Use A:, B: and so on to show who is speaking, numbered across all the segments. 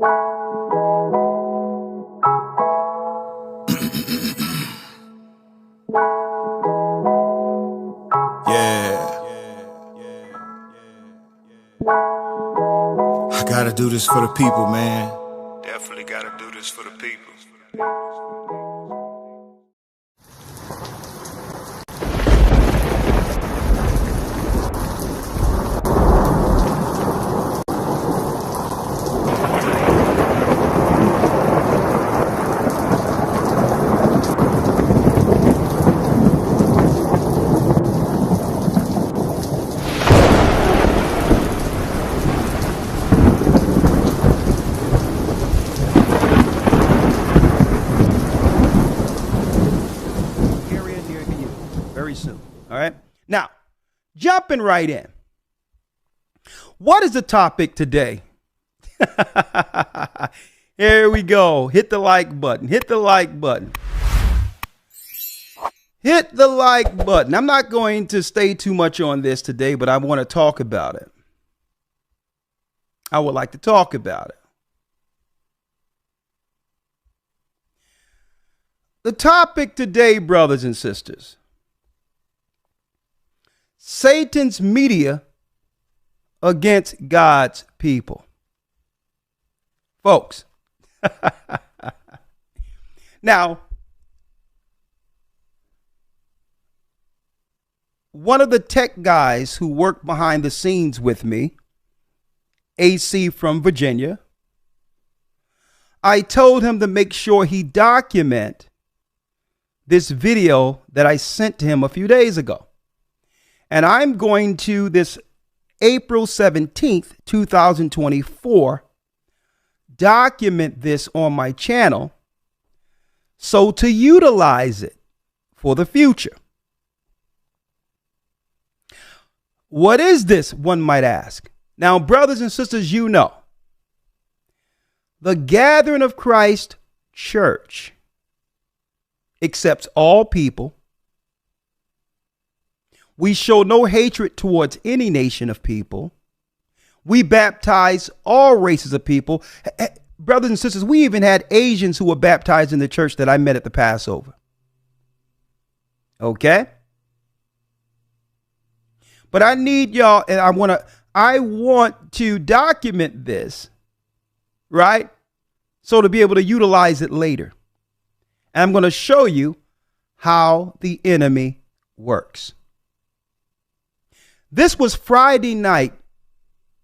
A: Yeah. I gotta do this for the people, man. Definitely gotta do this for the people.
B: Soon. All right. Now, jumping right in. What is the topic today? Here we go. Hit the like button. Hit the like button. Hit the like button. I'm not going to stay too much on this today, but I want to talk about it. I would like to talk about it. The topic today, brothers and sisters: Satan's media against God's people. Folks, now, one of the tech guys who worked behind the scenes with me, AC from Virginia, I told him to make sure he document this video that I sent to him a few days ago. And I'm going to, this April 17th, 2024, document this on my channel so to utilize it for the future. What is this, one might ask? Now, brothers and sisters, you know, the Gathering of Christ Church accepts all people. We show no hatred towards any nation of people. We baptize all races of people. Brothers and sisters, we even had Asians who were baptized in the church that I met at the Passover. Okay? But I need y'all, and I want to document this, right? So to be able to utilize it later. And I'm going to show you how the enemy works. This was Friday night.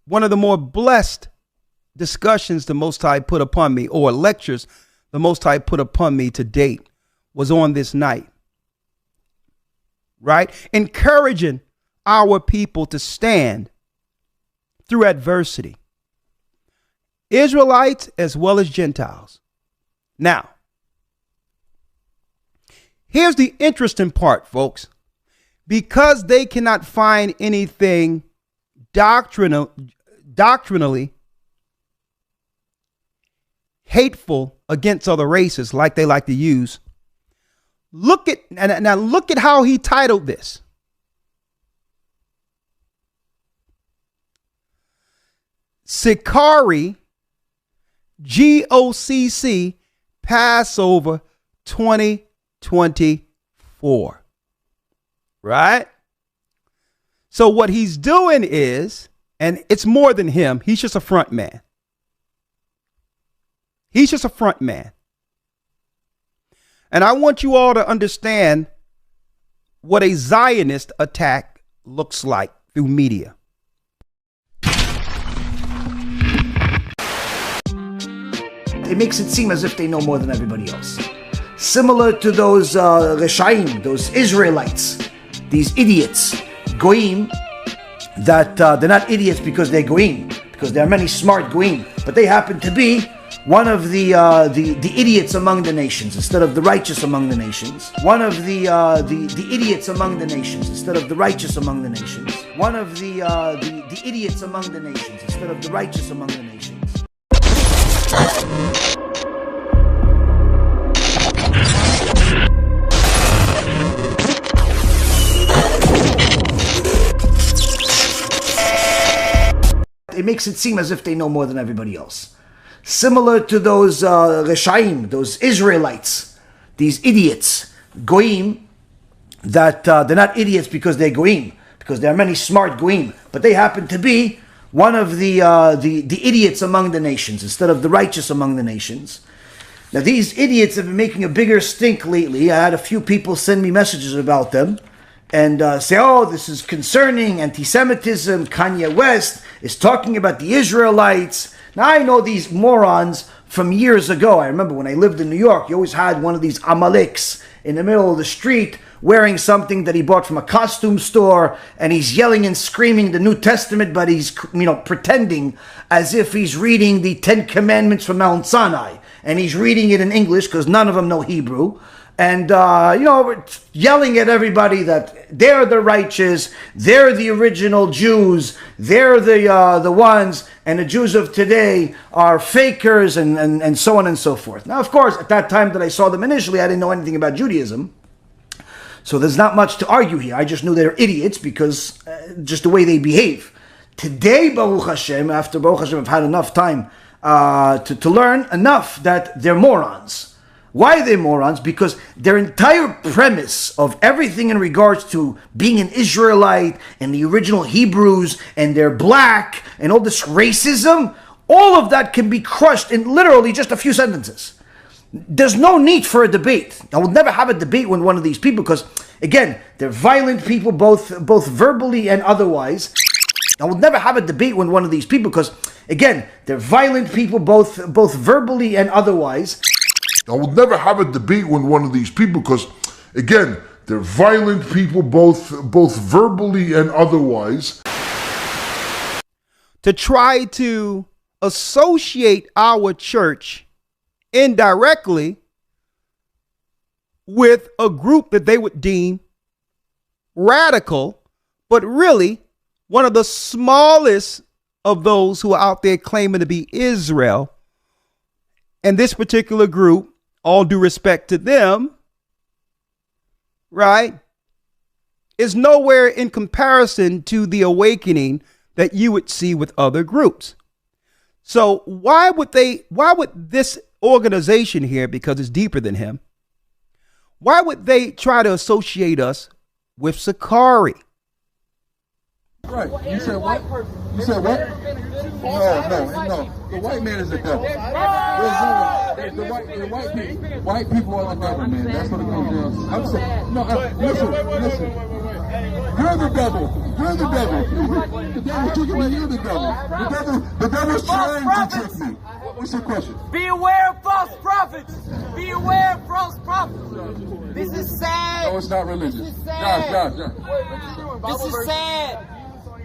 B: One of the more blessed discussions the Most High put upon me, or lectures the Most High put upon me to date, was on this night. Right? Encouraging our people to stand through adversity. Israelites as well as Gentiles. Now, here's the interesting part, folks. Because they cannot find anything doctrinally hateful against other races like they like to use, look at how he titled this. Sikari, GOCC, Passover 2024. Right? So what he's doing is, and it's more than him, he's just a front man. He's just a front man. And I want you all to understand what a Zionist attack looks like through media.
C: It makes it seem as if they know more than everybody else. Similar to those Reshaim, those Israelites, these idiots, Goyim, that they're not idiots because they're Goyim, because there are many smart Goyim, but they happen to be one of the idiots among the nations instead of the righteous among the nations. One of the idiots among the nations instead of the righteous among the nations. One of the idiots among the nations instead of the righteous among the nations. It makes it seem as if they know more than everybody else. similar to those Reshaim, those Israelites, these idiots, Goyim, that they're not idiots because they're Goyim, because there are many smart Goyim, but they happen to be one of the idiots among the nations instead of the righteous among the nations. Now these idiots have been making a bigger stink lately. I had a few people send me messages about them and say, oh, this is concerning anti-Semitism. Kanye West is talking about the Israelites. Now I know these morons from years ago. I remember when I lived in New York, you always had one of these Amaleks in the middle of the street wearing something that he bought from a costume store, and he's yelling and screaming the New Testament, but he's, pretending as if he's reading the 10 Commandments from Mount Sinai, and he's reading it in English because none of them know Hebrew, and yelling at everybody that they're the righteous, they're the original Jews, they're the ones, and the Jews of today are fakers, and so on and so forth. Now, of course, at that time that I saw them initially, I didn't know anything about Judaism. So there's not much to argue here. I just knew they're idiots because just the way they behave. Today, Baruch Hashem, after Baruch Hashem, I've had enough time to learn enough that they're morons. Why are they morons? Because their entire premise of everything in regards to being an Israelite and the original Hebrews and they're black and all this racism, all of that can be crushed in literally just a few sentences. There's no need for a debate. I will never have a debate with one of these people because, again, they're violent people, both verbally and otherwise. I will never have a debate with one of these people because, again, they're violent people, both verbally and otherwise.
D: I will never have a debate with one of these people because, again, they're violent people, both verbally and otherwise.
B: To try to associate our church indirectly with a group that they would deem radical, but really one of the smallest of those who are out there claiming to be Israel. And this particular group, all due respect to them, right, is nowhere in comparison to the awakening that you would see with other groups. So why would this organization here, because it's deeper than him, why would they try to associate us with Sakari?
E: Right. You said what? You said what? No. The white man is the devil. The white people are the devil, man. That's what it comes down to. I'm saying, listen. You're the devil. You're the devil. The devil's tricking me. You're the devil. The devil's trying to trick me. What's your question?
F: Be aware of false prophets. Be aware of false prophets. This is sad.
E: No, it's not religious.
F: This is sad.
E: Josh.
F: This is sad.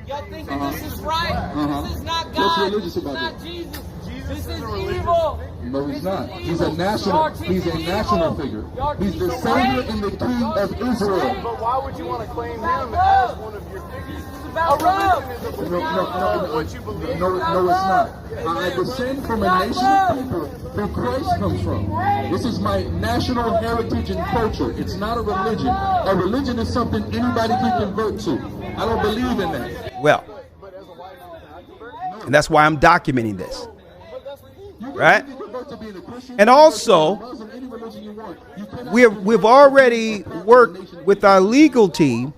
F: Y'all think that this is right? This is not God.
E: What's religious about
F: This is not
E: that?
F: Jesus. This is evil.
E: No, he's not. He's a national figure. He's the savior and the king of Israel.
G: But why would you want to claim him as one of your figures?
F: It's about love.
E: No, it's not. I descend from a nation of people where Christ comes from. This is my national heritage and culture. It's not a religion. A religion is something anybody can convert to. I don't believe in that.
B: Well, and that's why I'm documenting this. Right? And also, we've already worked with our legal team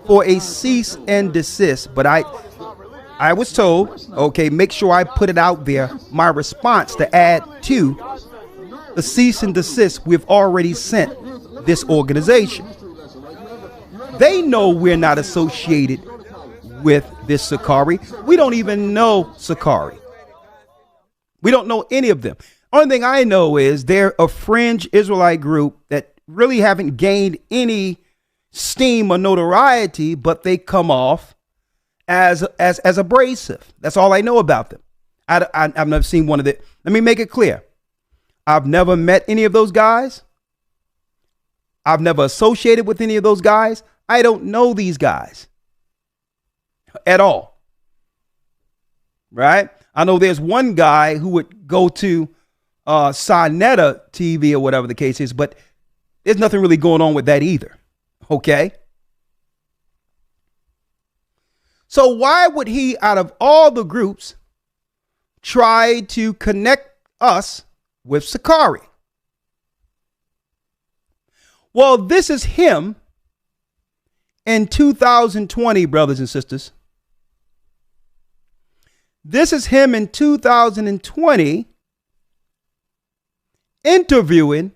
B: for a cease and desist, but I was told, okay, make sure I put it out there, my response to add to the cease and desist we've already sent this organization. They know we're not associated with this Sakari. We don't even know Sakari. We don't know any of them. Only thing I know is they're a fringe Israelite group that really haven't gained any steam or notoriety, but they come off as abrasive. That's all I know about them. I've never seen one of them. Let me make it clear. I've never met any of those guys. I've never associated with any of those guys. I don't know these guys at all. Right? I know there's one guy who would go to Sinetta TV or whatever the case is, but there's nothing really going on with that either. Okay? So why would he, out of all the groups, tried to connect us with Sakari. Well, this is him in 2020, brothers and sisters. This is him in 2020 interviewing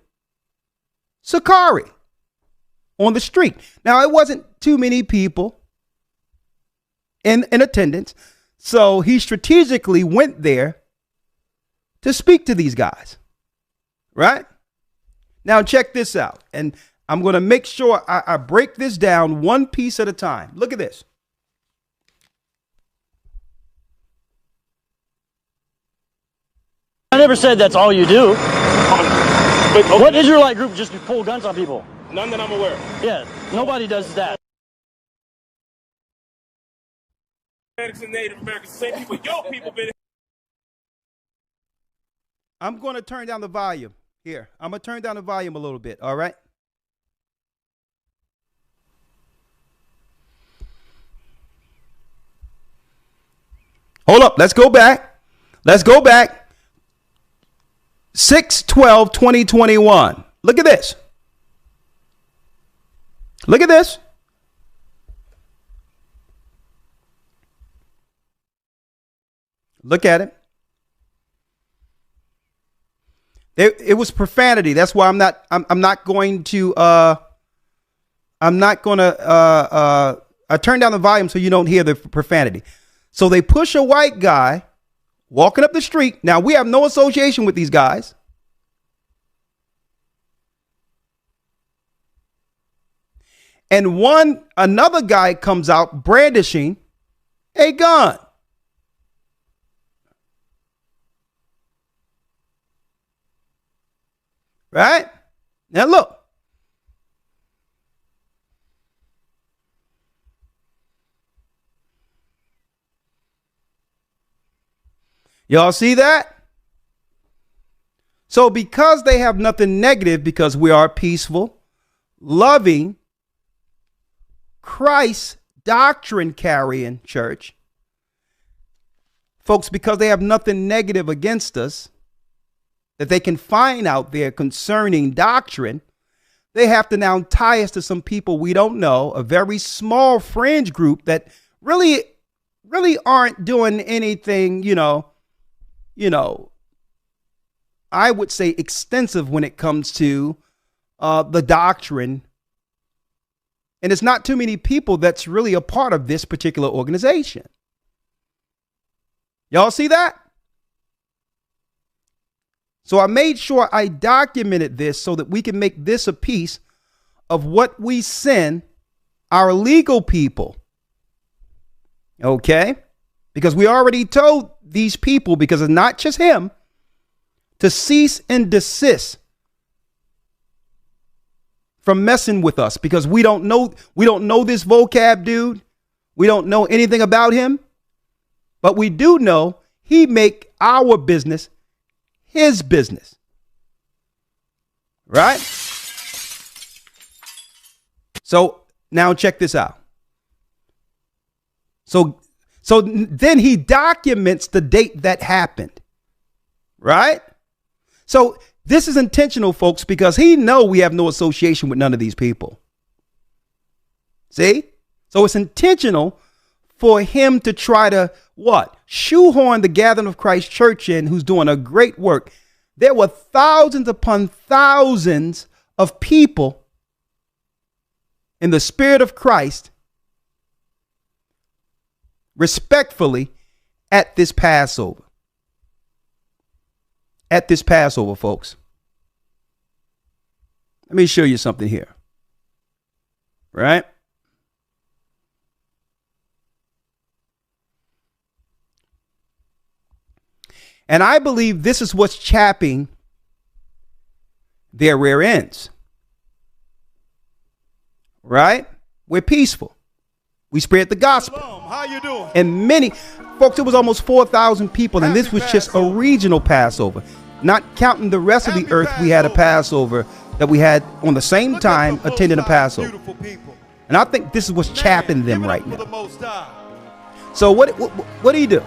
B: Sakari on the street. Now, it wasn't too many people in attendance, so he strategically went there to speak to these guys, right? Now, check this out, and I'm going to make sure I break this down one piece at a time. Look at this.
H: I never said that's all you do. What Israelite group just pull guns on people?
I: None that I'm aware of.
H: Yeah, nobody does that.
I: Americans and Native Americans, same people. Your people been.
B: I'm going to turn down the volume here. I'm going to turn down the volume a little bit. All right. Hold up. Let's go back. Let's go back. 6/12/2021. Look at this. Look at this. Look at it. It was profanity. That's why I'm not going to I turn down the volume so you don't hear the profanity. So they push a white guy walking up the street. Now, we have no association with these guys. And another guy comes out brandishing a gun. Right? Now look. Y'all see that? So because they have nothing negative, because we are peaceful, loving, Christ doctrine carrying church, folks, because they have nothing negative against us that they can find out there concerning doctrine, they have to now tie us to some people we don't know, a very small fringe group that really aren't doing anything, I would say extensive when it comes to the doctrine. And it's not too many people that's really a part of this particular organization. Y'all see that? So I made sure I documented this so that we can make this a piece of what we send our legal people. Okay? Because we already told these people, because it's not just him, to cease and desist from messing with us, because we don't know this vocab dude. We don't know anything about him, but we do know he make our business his business. Right? So now check this out. So then he documents the date that happened. Right? So this is intentional, folks, because he know we have no association with none of these people. See? So it's intentional for him to try to what? Shoehorn the Gathering of Christ Church in, who's doing a great work. There were thousands upon thousands of people in the Spirit of Christ, respectfully, at this Passover. At this Passover, folks. Let me show you something here. Right? And I believe this is what's chapping their rear ends. Right? We're peaceful. We spread the gospel.
J: How you doing?
B: And many, folks, it was almost 4,000 people, and this was just a regional Passover. Not counting the rest of the earth, we had a Passover that we had on the same time attending a Passover. And I think this is what's chapping them right now. So what do you do?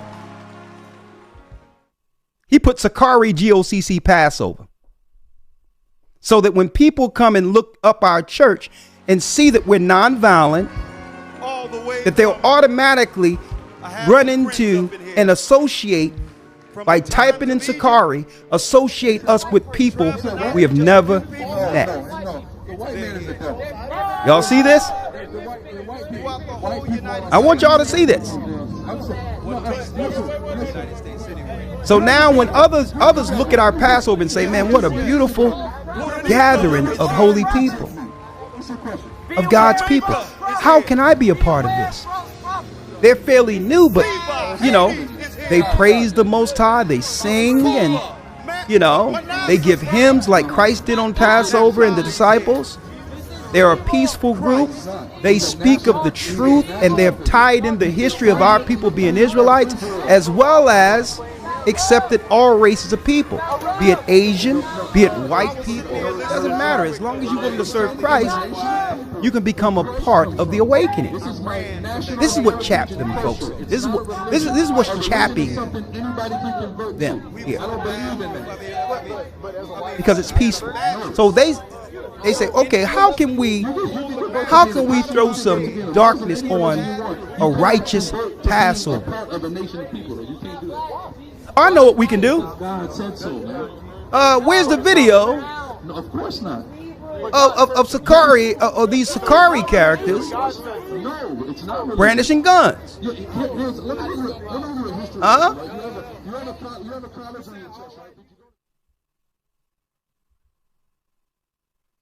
B: He put Sakari GOCC Passover. So that when people come and look up our church and see that we're nonviolent, that they'll automatically run into and associate, by typing in Sakari, associate us with people we have never met. Y'all see this? I want y'all to see this. So now when others look at our Passover and say, man, what a beautiful gathering of holy people, of God's people. How can I be a part of this? They're fairly new, but, you know, they praise the Most High, they sing, and, you know, they give hymns like Christ did on Passover and the disciples. They're a peaceful group. They speak of the truth, and they're tied in the history of our people being Israelites, as well as accepted all races of people, be it Asian, be it white people. It doesn't matter. As long as you're willing to serve Christ, you can become a part of the awakening. This is what chaps them, folks. This is what's chapping them here, because it's peaceful. So they say, okay, how can we throw some darkness on a righteous Passover? I know what we can do. Where's the video?
E: No, of course not.
B: Of Sakari, or these Sakari characters
E: No, it's not
B: brandishing guns?
E: Let me give you a history.
B: Huh?
E: You have a college on your chest, right?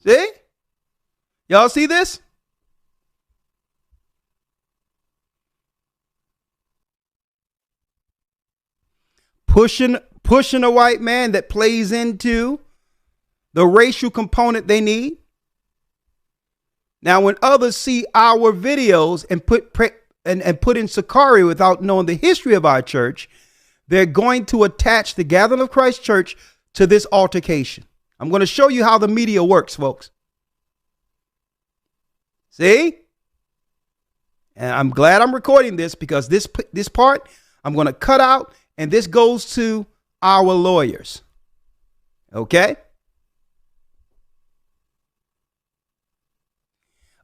B: See? Y'all see this? Pushing a white man that plays into the racial component they need. Now, when others see our videos and put in Sakari without knowing the history of our church, they're going to attach the Gathering of Christ Church to this altercation. I'm going to show you how the media works, folks. See? And I'm glad I'm recording this, because this part I'm going to cut out, and this goes to our lawyers. Okay?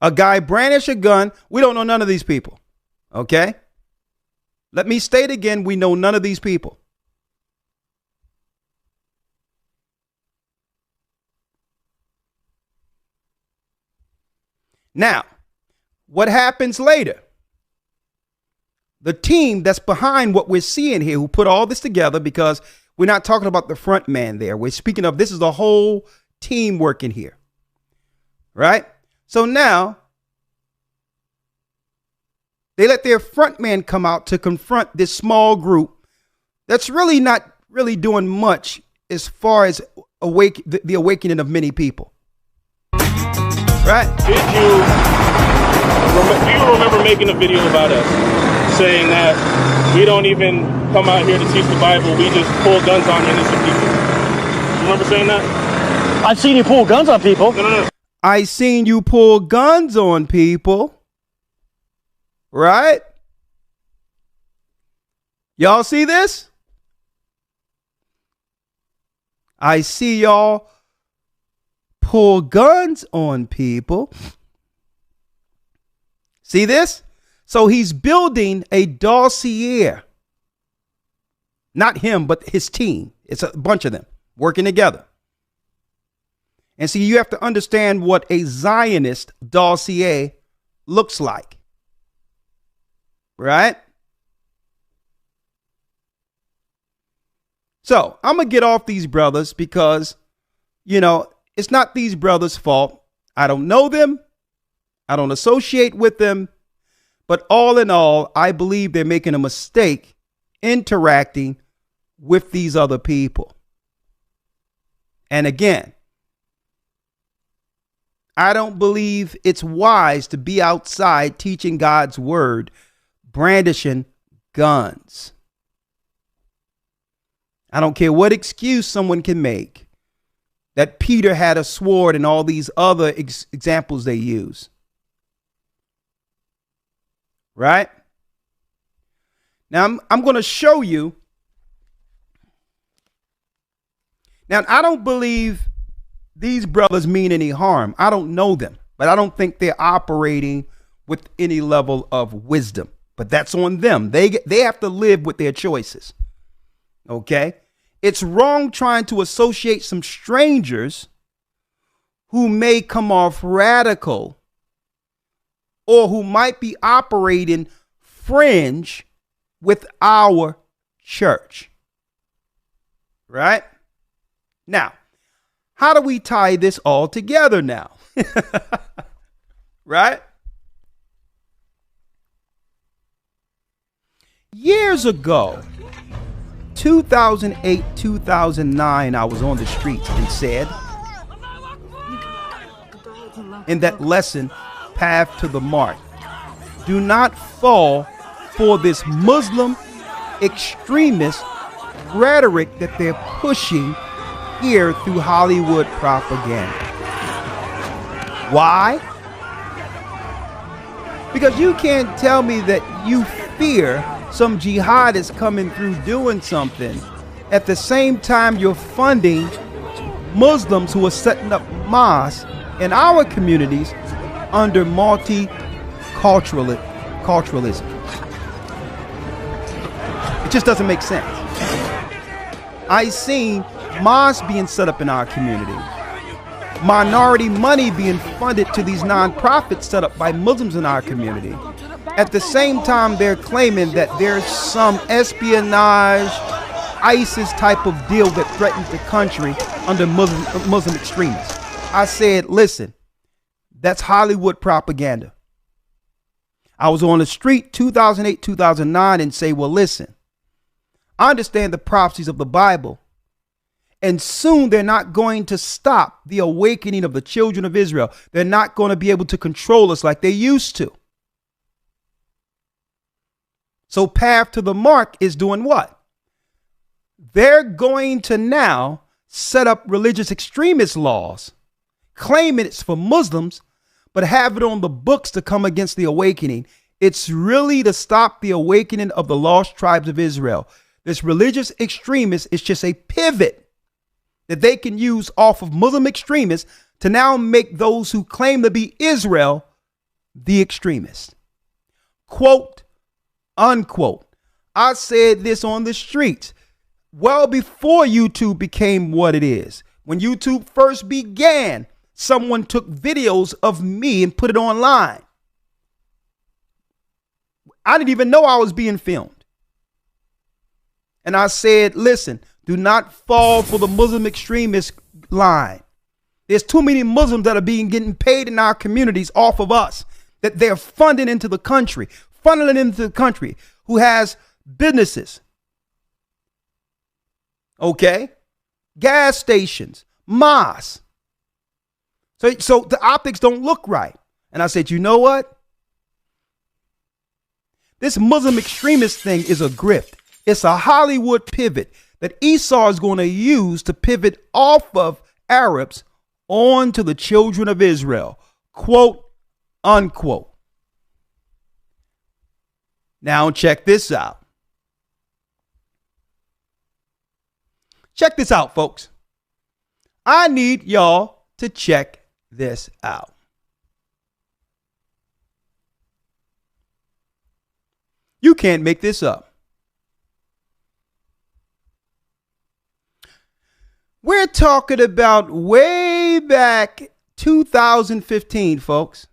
B: A guy brandish a gun. We don't know none of these people. Okay? Let me state again, we know none of these people. Now, what happens later? The team that's behind what we're seeing here, who put all this together, because we're not talking about the front man there. We're speaking of, this is the whole team working here. Right? So now, they let their front man come out to confront this small group that's really not really doing much as far as the awakening of many people. Right?
I: Do you remember making a video about us, saying that we don't even come out here to teach the Bible, we just pull guns on innocent people? You remember saying that?
H: I've seen you pull guns on people.
I: No.
B: I seen you pull guns on people. Right? Y'all see this? I see y'all pull guns on people. See this? So he's building a dossier. Not him, but his team. It's a bunch of them working together. And see, you have to understand what a Zionist dossier looks like. Right? So I'm going to get off these brothers because, you know, it's not these brothers' fault. I don't know them. I don't associate with them. But all in all, I believe they're making a mistake interacting with these other people. And again, I don't believe it's wise to be outside teaching God's word, brandishing guns. I don't care what excuse someone can make that Peter had a sword and all these other examples they use. Right? Now, I'm going to show you Now, I don't believe these brothers mean any harm. I don't know them, but I don't think they're operating with any level of wisdom. But that's on them. They have to live with their choices. Okay? It's wrong trying to associate some strangers who may come off radical or who might be operating fringe with our church. Right? Now, how do we tie this all together now? Right? Years ago, 2008, 2009, I was on the streets and said, in that lesson, Path to the Mark, do not fall for this Muslim extremist rhetoric that they're pushing here through Hollywood propaganda. Why? Because you can't tell me that you fear some jihadists coming through doing something at the same time you're funding Muslims who are setting up mosques in our communities under multiculturalism. It just doesn't make sense. I seen mosques being set up in our community, minority money being funded to these nonprofits set up by Muslims in our community. At the same time, they're claiming that there's some espionage, ISIS type of deal that threatens the country under Muslim extremists. I said, listen, that's Hollywood propaganda. I was on the street 2008, 2009 and say, well, listen, I understand the prophecies of the Bible, and soon they're not going to stop the awakening of the children of Israel. They're not going to be able to control us like they used to. So Path to the Mark is doing what? They're going to now set up religious extremist laws, claiming it's for Muslims, but have it on the books to come against the awakening. It's really to stop the awakening of the lost tribes of Israel. This religious extremist is just a pivot that they can use off of Muslim extremists to now make those who claim to be Israel the extremists. Quote, unquote. I said this on the streets well before YouTube became what it is. When YouTube first began, someone took videos of me and put it online. I didn't even know I was being filmed. And I said, listen, do not fall for the Muslim extremist line. There's too many Muslims that are getting paid in our communities off of us, that they're funneling into the country, who has businesses. Okay? Gas stations, mosques. So the optics don't look right. And I said, you know what? This Muslim extremist thing is a grift. It's a Hollywood pivot that Esau is going to use to pivot off of Arabs onto the children of Israel. Quote, unquote. Now check this out. Check this out, folks. I need y'all to check this out. You can't make this up. We're talking about way back 2015, folks.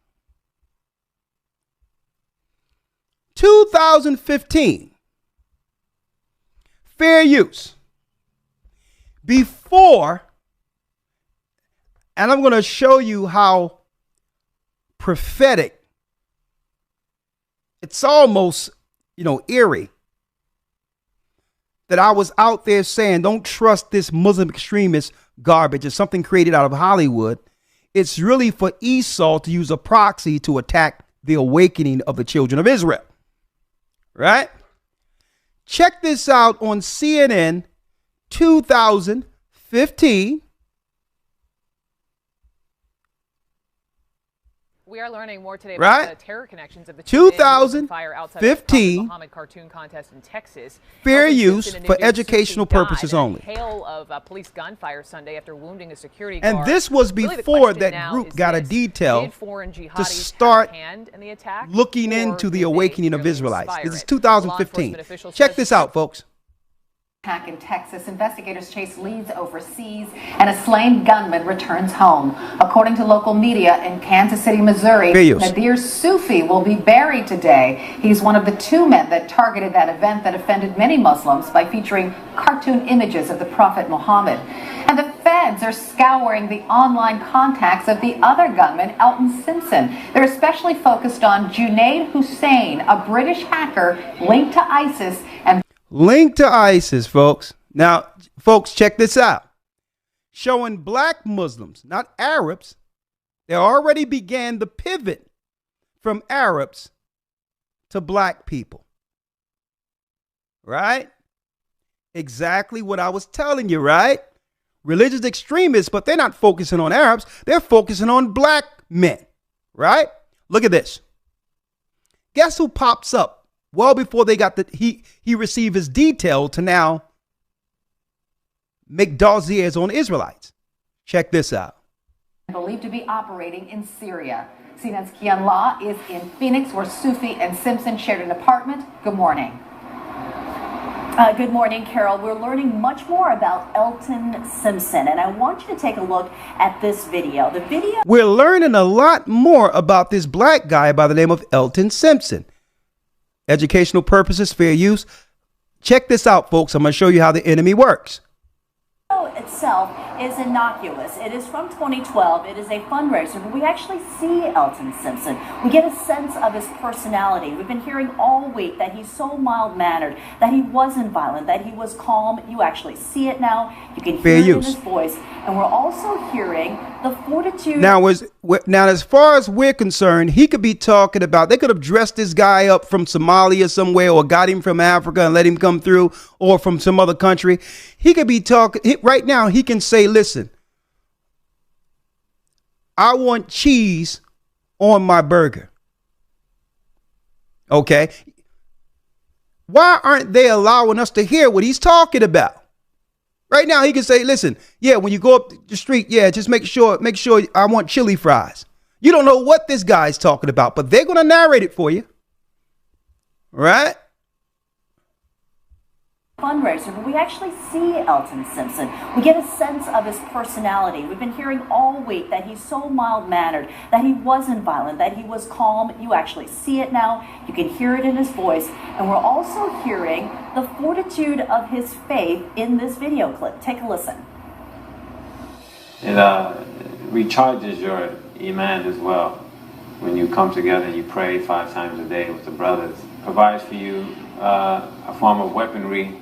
B: 2015. Fair use. Before, and I'm going to show you how prophetic, it's almost, eerie, that I was out there saying, don't trust this Muslim extremist garbage. It's something created out of Hollywood. It's really for Esau to use a proxy to attack the awakening of the children of Israel. Right? Check this out on CNN 2015.
J: We are learning more today
B: right?
J: about the terror connections of the
B: 2015
J: Muhammad cartoon contest in Texas.
B: fair
J: Elton
B: use
J: Simpson and
B: for
J: Nadir
B: educational
J: Sufi
B: purposes
J: died in a
B: only.
J: hail of police gunfire Sunday after wounding a security guard.
B: And this was
J: Really, the
B: before
J: question
B: that
J: now
B: group
J: is
B: got a
J: this:
B: detail
J: did foreign
B: to
J: jihadis
B: start
J: have a hand in the attack,
B: looking
J: or
B: into the
J: did they
B: awakening of
J: merely
B: Israelites.
J: inspire
B: This is
J: it?
B: 2015.
J: Law enforcement officials
B: Check
J: says
B: this out, folks.
K: Attack in Texas. Investigators chase leads overseas, and a slain gunman returns home. According to local media in Kansas City, Missouri, Nadir Sufi will be buried today. He's one of the two men that targeted that event that offended many Muslims by featuring cartoon images of the Prophet Muhammad. And the feds are scouring the online contacts of the other gunman, Elton Simpson. They're especially focused on Junaid Hussain, a British hacker linked to ISIS and
B: Linked to ISIS, folks. Now, folks, check this out. Showing black Muslims, not Arabs, they already began the pivot from Arabs to black people. Right? Exactly what I was telling you, right? Religious extremists, but they're not focusing on Arabs. They're focusing on black men. Right? Look at this. Guess who pops up? Well, before they got he received his detail to now make dossiers on Israelites. Check this out.
K: Believed to be operating in Syria. CNN's Kian Law is in Phoenix, where Sufi and Simpson shared an apartment. Good morning.
L: Good morning, Carol. We're learning much more about Elton Simpson, and I want you to take a look at this video. The video.
B: We're learning a lot more about this black guy by the name of Elton Simpson. Educational purposes, fair use. Check this out, folks. I'm going to show you how the enemy works.
L: Itself is innocuous. It is from 2012. It is a fundraiser, but we actually see Elton Simpson. We get a sense of his personality. We've been hearing all week that he's so mild-mannered, that he wasn't violent, that he was calm. You actually see it now. You can hear it in his voice. And we're also hearing the fortitude.
B: Now, as far as we're concerned, he could be talking about, they could have dressed this guy up from Somalia somewhere, or got him from Africa and let him come through, or from some other country. He could be talking, right now, he can say, listen, I want cheese on my burger. Okay. Why aren't they allowing us to hear what he's talking about? Right now, he can say, listen, yeah, when you go up the street, yeah, just make sure I want chili fries. You don't know what this guy's talking about, but they're going to narrate it for you. Right?
L: Fundraiser, but we actually see Elton Simpson. We get a sense of his personality. We've been hearing all week that he's so mild-mannered, that he wasn't violent, that he was calm. You actually see it now. You can hear it in his voice. And we're also hearing the fortitude of his faith in this video clip. Take a listen.
M: It recharges your iman as well. When you come together and you pray 5 times a day with the brothers, provides for you a form of weaponry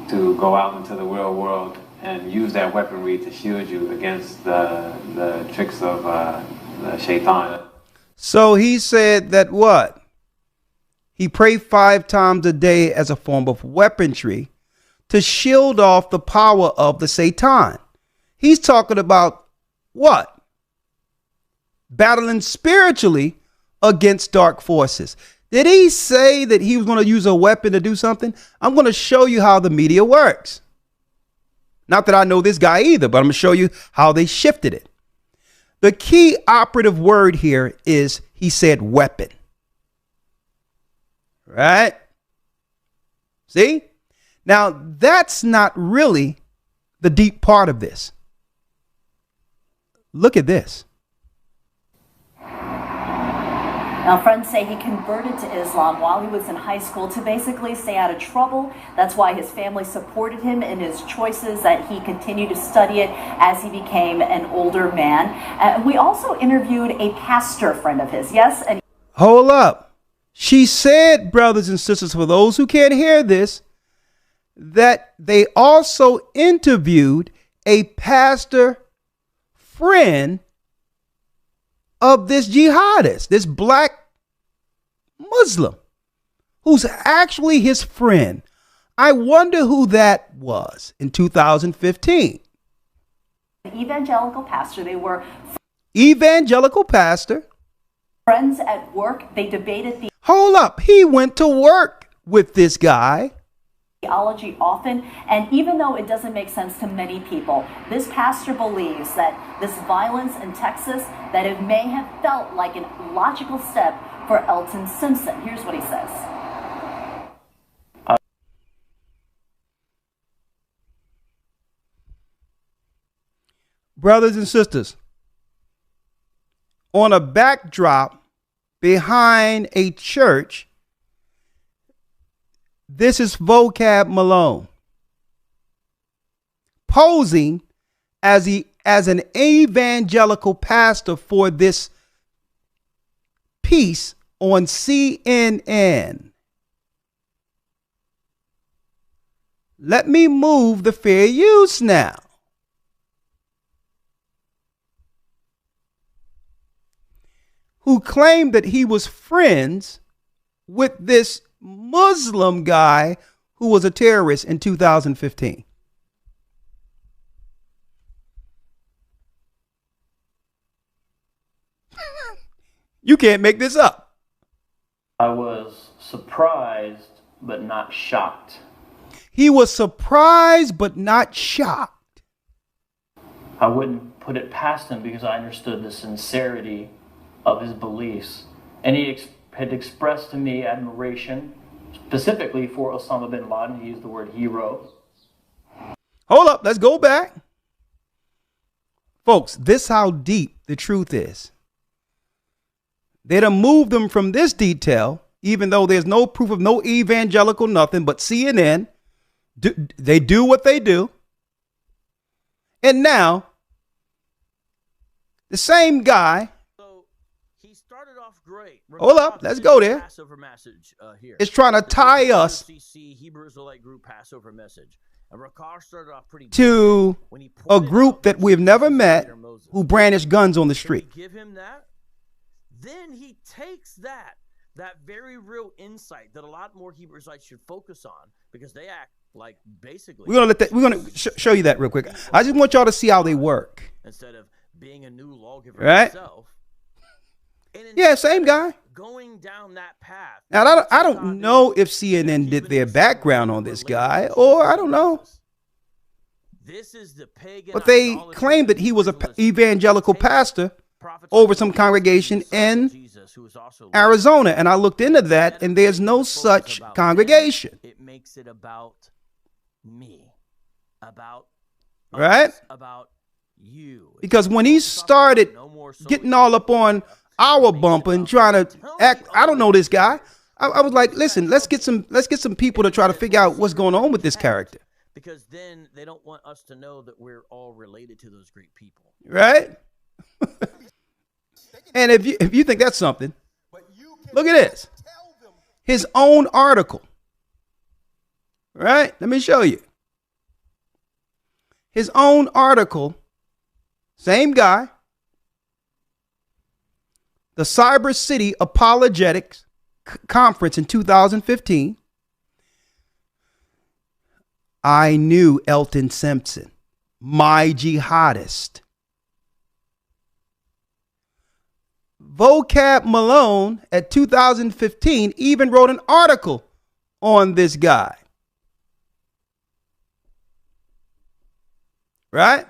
M: to go out into the real world and use that weaponry to shield you against the tricks of the shaitan.
B: So he said that what? He prayed 5 times a day as a form of weaponry to shield off the power of the Satan. He's talking about what? Battling spiritually against dark forces. Did he say that he was going to use a weapon to do something? I'm going to show you how the media works. Not that I know this guy either, but I'm going to show you how they shifted it. The key operative word here is he said weapon. Right? See? Now, that's not really the deep part of this. Look at this.
L: Now, friends say he converted to Islam while he was in high school to basically stay out of trouble. That's why his family supported him in his choices, that he continued to study it as he became an older man. We also interviewed a pastor friend of his. Yes? And
B: hold up. She said, brothers and sisters, for those who can't hear this, that they also interviewed a pastor friend of this jihadist, this black Muslim, who's actually his friend. I wonder who that was in 2015.
L: An evangelical pastor. They were
B: evangelical pastor.
L: Friends at work, they debated
B: Hold up. He went to work with this guy.
L: theology often, and even though it doesn't make sense to many people, this pastor believes that this violence in Texas, that it may have felt like a logical step for Elton Simpson. Here's what he says.
B: Brothers and sisters, on a backdrop behind a church, this is Vocab Malone posing as an evangelical pastor for this piece on CNN. Let me move the fair use now. Who claimed that he was friends with this Muslim guy who was a terrorist in 2015. You can't make this up.
N: I was surprised, but not shocked.
B: He was surprised, but not shocked.
N: I wouldn't put it past him because I understood the sincerity of his beliefs. And he had expressed to me admiration, specifically for Osama bin Laden. He used the word hero.
B: Hold up, let's go back. Folks, this is how deep the truth is. They done moved them from this detail, even though there's no proof of no evangelical nothing, but CNN, they do what they do. And now, the same guy,
O: great.
B: Hold up, let's go there. It's trying to tie us to a group that we've never met who brandish guns on the street.
O: Give him that. Then he takes that very real insight that a lot more Hebrew Israelites should focus on, because they act like basically.
B: We're gonna show you that real quick. I just want y'all to see how they work.
O: Instead of being a new lawgiver himself.
B: Yeah, same guy.
O: Going down that path.
B: Now, I don't know if CNN did their background on this guy, or I don't know.
O: This is the pagan,
B: but they claimed that he was an evangelical pastor over some congregation in Arizona. And I looked into that, and there's no such congregation.
O: It makes it about me, about
B: right?
O: About you.
B: Because when he started getting all up on our bumper and trying to act, I don't know this guy. I was like, listen, let's get some people to try to figure out what's going on with this character.
O: Because then they don't want us to know that we're all related to those great people.
B: Right? And if you think that's something, look at this. His own article. Right? Let me show you. His own article, same guy. The Cyber City Apologetics Conference in 2015. I knew Elton Simpson, my jihadist. Vocab Malone at 2015 even wrote an article on this guy. Right?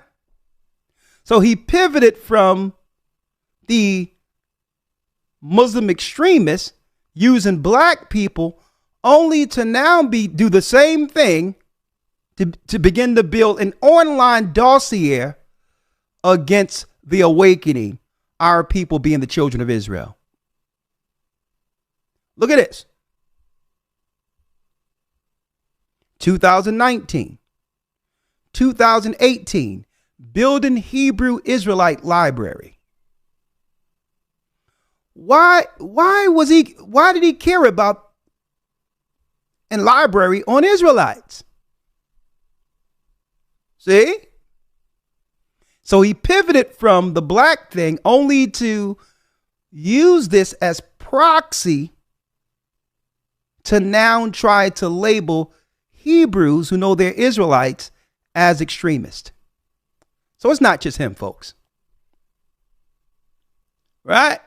B: So he pivoted from the Muslim extremists using black people only to now do the same thing to begin to build an online dossier against the awakening, our people being the children of Israel. Look at this. 2019, 2018, building Hebrew Israelite library. Why did he care about a library on Israelites? See? So he pivoted from the black thing only to use this as proxy to now try to label Hebrews who know they're Israelites as extremists. So it's not just him, folks. Right?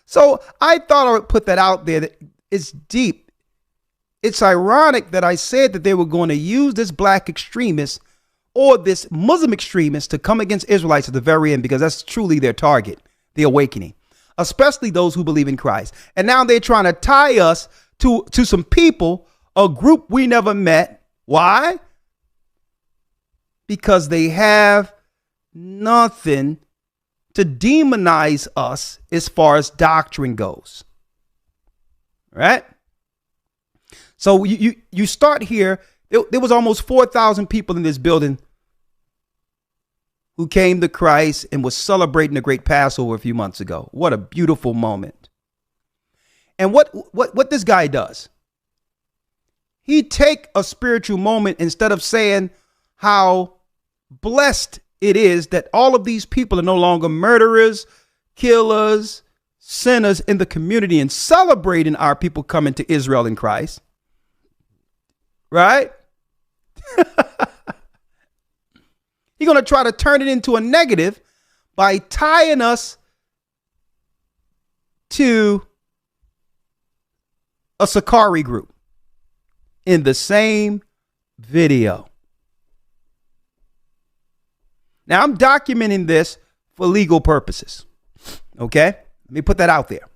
B: So I thought I would put that out there. That it's deep. It's ironic that I said that they were going to use this black extremist or this Muslim extremist to come against Israelites at the very end, because that's truly their target, the awakening, especially those who believe in Christ. And now they're trying to tie us to some people, a group we never met. Why? Because they have nothing to demonize us as far as doctrine goes. Right? So you start here. There was almost 4,000 people in this building who came to Christ and was celebrating the great Passover a few months ago. What a beautiful moment. And what this guy does, he take a spiritual moment, instead of saying how blessed it is that all of these people are no longer murderers, killers, sinners in the community, and celebrating our people coming to Israel in Christ. Right? He's going to try to turn it into a negative by tying us to a Sakari group in the same video. Now, I'm documenting this for legal purposes. Okay? Let me put that out there.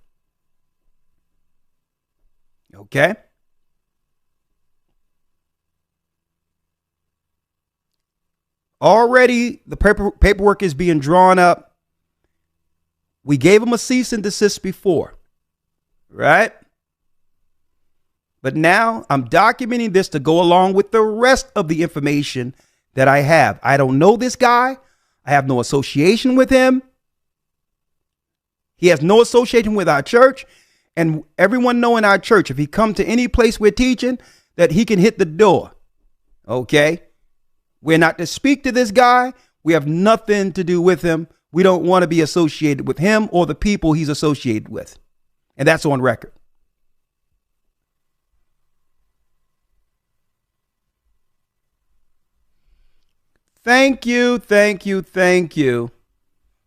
B: Okay? Already, the paperwork is being drawn up. We gave him a cease and desist before, right? But now I'm documenting this to go along with the rest of the information that I have. I don't know this guy. I have no association with him. He has no association with our church. And everyone know in our church, if he come to any place we're teaching, that he can hit the door. Okay? We're not to speak to this guy. We have nothing to do with him. We don't want to be associated with him or the people he's associated with. And that's on record. Thank you, thank you, thank you,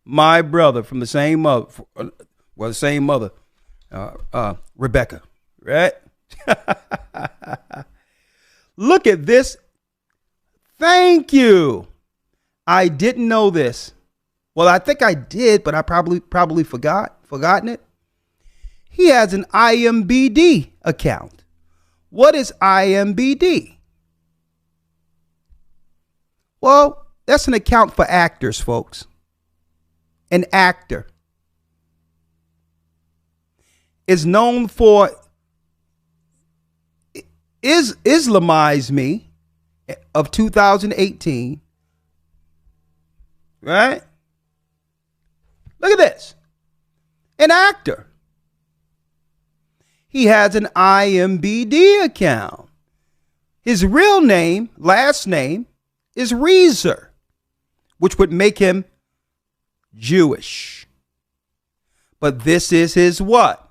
B: my brother from the same mother, Rebecca, right? Look at this. Thank you. I didn't know this. Well, I think I did, but I probably forgotten it. He has an IMBD account. What is IMBD? Well, that's an account for actors, folks. An actor is known for Islamize Me of 2018. Right? Look at this. An actor. He has an IMBD account. His real name, last name, is Reeser, which would make him Jewish. But this is his what?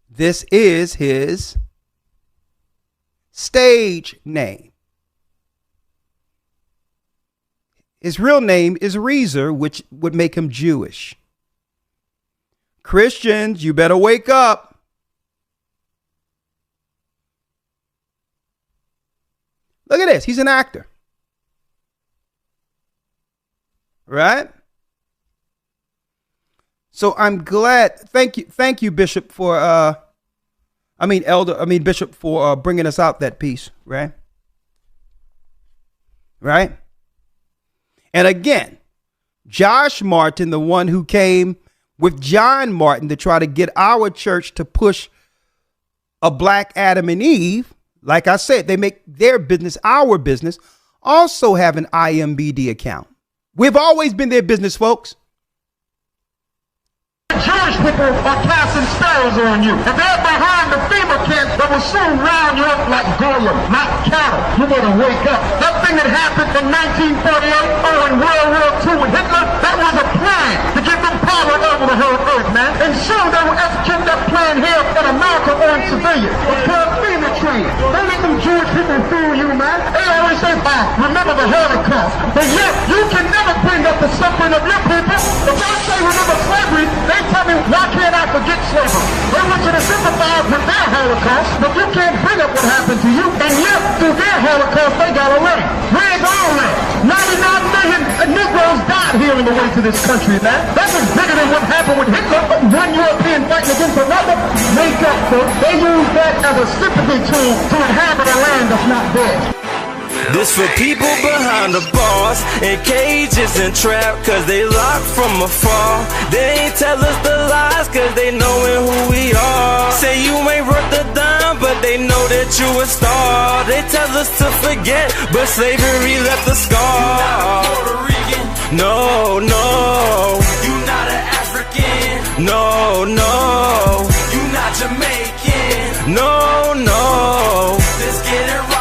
B: This is his stage name. His real name is Reeser, which would make him Jewish. Christians, you better wake up. Look at this. He's an actor. Right? So I'm glad. Thank you, Bishop, for Bishop, for bringing us out that piece, right? Right? And again, Josh Martin, the one who came with John Martin to try to get our church to push a black Adam and Eve. Like I said, they make their business our business, also have an IMBD account. We've always been their business, folks.
P: Jewish people are casting spells on you. And they're behind the FEMA camp that will soon round you up like Goyim, not cattle. You better wake up. That thing that happened in 1948 or in World War II with Hitler, that was a plan to give them power over the whole earth, man. And soon they will execute that plan here in America on civilians. It's called FEMA training. Don't let them Jewish people fool you, man. They always say, remember the Holocaust. But yet, you can never bring up the suffering of your people. If I say remember slavery, they tell me, why can't I forget slavery? They want you to sympathize with their Holocaust, but you can't bring up what happened to you. And yet, through their Holocaust, they got a land. Where's our land? 99 million Negroes died here on the way to this country, man. That was bigger than what happened with Hitler. One European fighting against another. Wake up, folks. They use that as a sympathy tool to inhabit a land that's not theirs.
Q: This for people behind the bars, in cages and trapped, cause they locked from afar. They ain't tell us the lies, cause they knowin' who we are. Say you ain't worth a dime, but they know that you a star. They tell us to forget, but slavery left a scar. You not a Puerto Rican. No, no. You not an African. No, no. You not Jamaican. No, no. Let's get it right.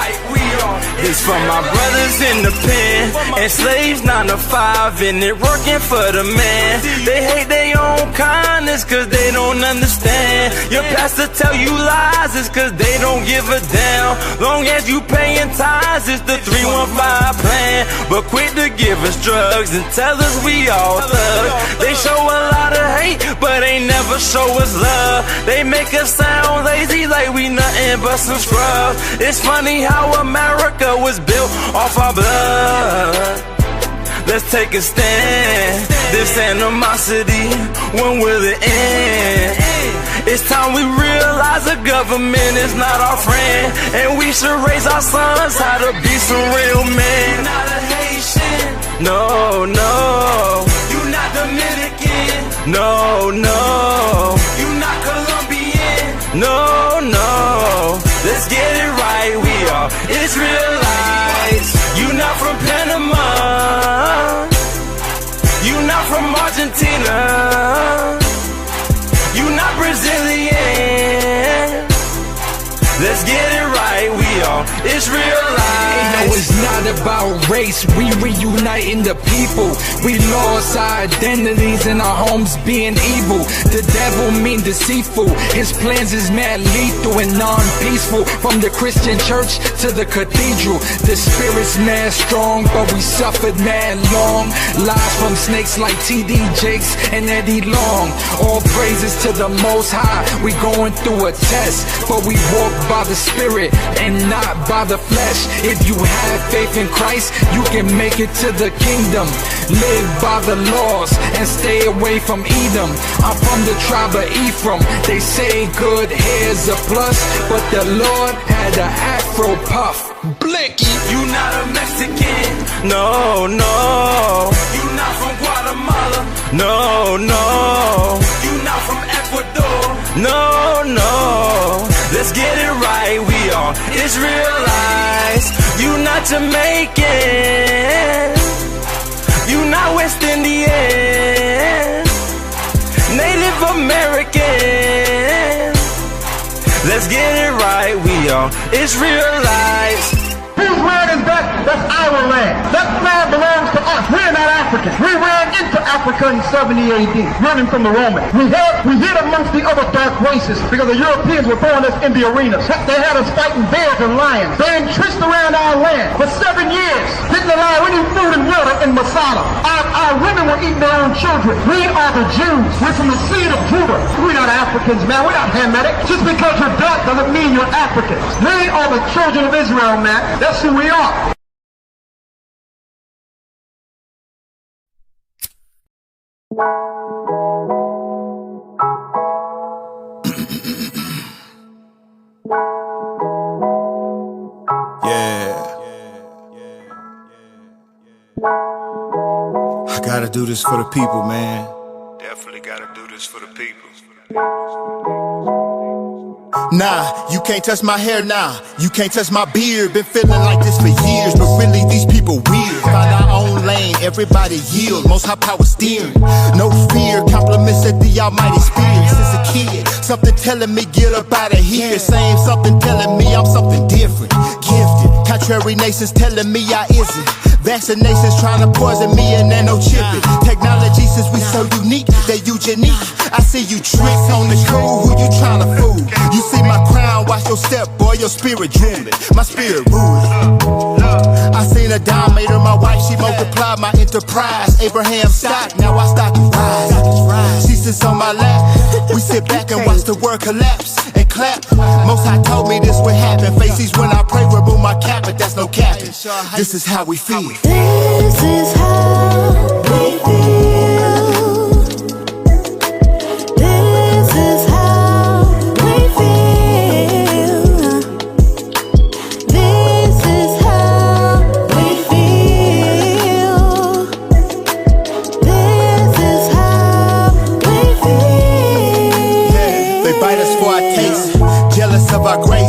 Q: It's from my brothers in the pen, and slaves 9 to 5, and it working for the man. They hate their own kindness, cause they don't understand. Your pastor tell you lies, it's cause they don't give a damn. Long as you paying tithes, it's the 315 plan. But quit to give us drugs and tell us we all thugs. They show a lot of hate, but ain't never show us love. They make us sound lazy like we nothing but some scrubs. It's funny how America was built off our blood. Let's take a stand. This animosity, when will it end? It's time we realize the government is not our friend, and we should raise our sons how to be some real men. You're not a Haitian. No, no. You're not Dominican. No, no. You're not Colombian. No, no. Let's get it right, we are Israelites. You not from Panama. You not from Argentina. You not Brazilian. Let's get it right, we are Israelites.
R: No, it's not about race, we reuniting the people. We lost our identities and our homes being evil. The devil mean deceitful, his plans is mad lethal and non-peaceful. From the Christian church to the cathedral, the spirit's mad strong, but we suffered mad long. Lies from snakes like T.D. Jakes and Eddie Long. All praises to the Most High, we going through a test, but we walk by the spirit and not by the flesh. If you have faith in Christ, you can make it to the kingdom. Live by the laws and stay away from Edom. I'm from the tribe of Ephraim. They say good hair's a plus, but the Lord had an afro puff. Blicky.
Q: You not a Mexican. No, no. You not from Guatemala. No, no. You not from Ecuador. No, no. Let's get it right, we are Israelites. You not Jamaican. You not West Indian. Native American. Let's get it right, we are Israelites.
P: Whose land is that? That's our land. That land belongs to us. We're not Africans. We ran into Africa in 70 AD, running from the Romans. We hid amongst the other dark races because the Europeans were throwing us in the arenas. They had us fighting bears and lions. They entrenched around our land for 7 years. Didn't allow any food and water in Masada. Our women were eating their own children. We are the Jews. We're from the seed of Judah. We're not Africans, man. We're not Hamitic. Just because you're black doesn't mean you're Africans. We are the children of Israel, man. That's who we are.
A: I gotta do this for the people, man. Definitely gotta do this for the people.
S: Nah, you can't touch my hair now. You can't touch my beard. Been feeling like this for years, but really these people weird. Find our own lane, everybody yield. Most high power steering. No fear, compliments at the almighty spirit. Since a kid, something telling me get up out of here. Same something telling me I'm something different. Gifted, Military nations telling me I isn't. Vaccinations trying to poison me and nano chipping. Technology since we so unique, they eugenic. I see you tricks on the cool, who you trying to fool? You see my crown, watch your step, boy, your spirit drooling. My spirit ruling. I seen a dominator, my wife, she multiplied my enterprise. Abraham stock, now I stock and rise. She sits on my lap, we sit back and watch the world collapse and clap. Most High told me this would happen. Faces when I pray, remove my cap, but that's no capping. This is how we feel.
T: This is how we feel. This is how we feel. This is how we feel. This is how we feel.
S: They bite us for our taste, jealous of our grace.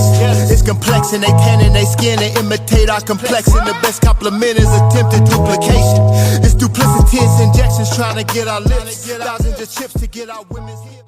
S: It's complex and they tan in their skin and imitate our complexion. The best compliment is attempted duplication. It's duplicitous injections trying to get our lips, thousands of chips to get our women's hips.